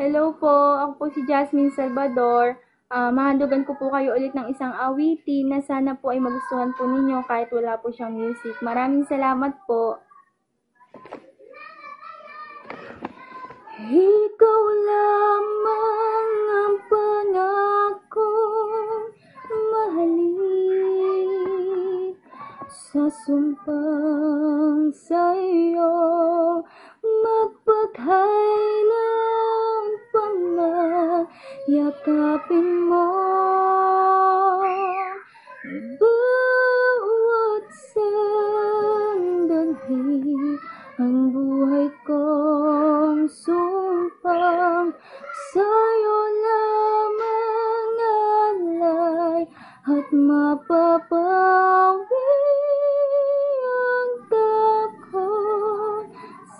Hello po, ako po si Jasmine Salvador. Mahandugan ko po kayo ulit ng isang awitin na sana po ay magustuhan po ninyo kahit wala po siyang music. Maraming salamat po. Ikaw lamang ang pangakong mahalin, sa sumpang sa'yo mapagkailan pa man yakapin mo. Bawat sandali ang buhay kong sumpang sa'yo lamang alay at mapapawi ang takot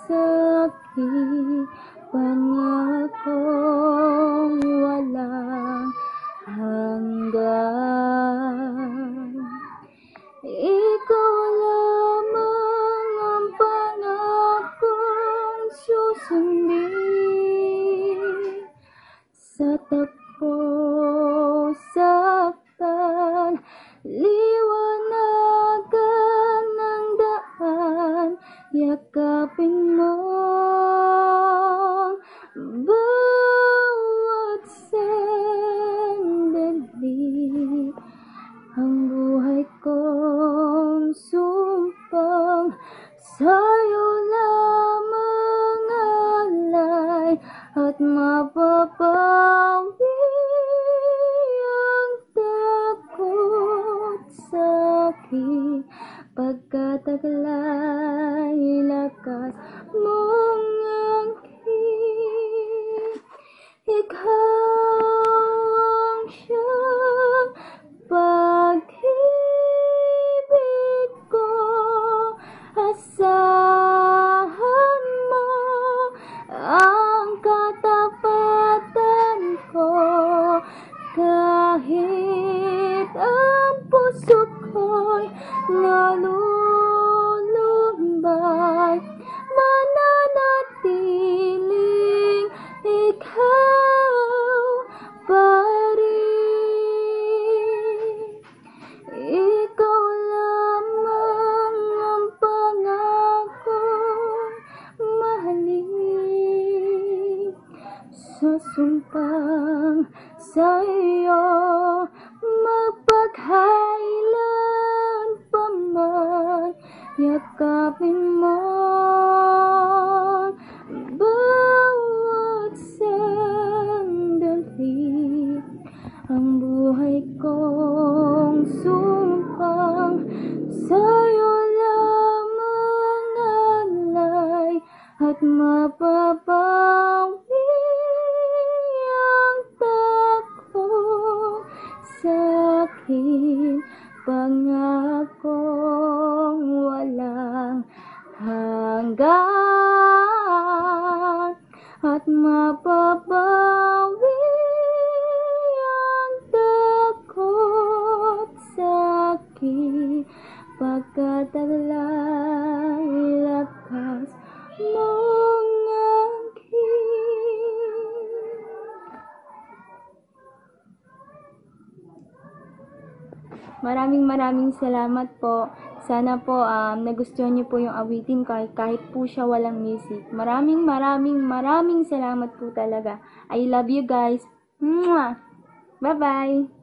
sa aking pangakong walang hanggan. Ikaw lamang ang pangakong susundin, sa takbo saktan, liwanagan ng daan, yakapin mo. Bawat sandali ang buhay kong sumpang sa'yo lamang alay at mapapawi ang takot sa akin, pagkataglay lakas mong angkin. Ikaw ang siyang pag-ibig ko, asahan mo ang katapatan ko, kahit ang puso ko'y nalulumbay, mananatiling ikaw pa rin. Ikaw lamang ang pangakong mahalin, sa sumpang sa'yo mapagkailan pa man yakapin mo. Bawat sandali ang buhay kong sumpang sa'yo lamang alay at mapapawi ang takot sa akin, pangakong walang hanggan at mapapawi ang takot sa akin, pagkataglay lakas mong angkin. Maraming salamat po. Sana po nagustuhan niyo po yung awitin kahit po siya walang music. Maraming salamat po talaga. I love you guys. Mwah! Bye-bye!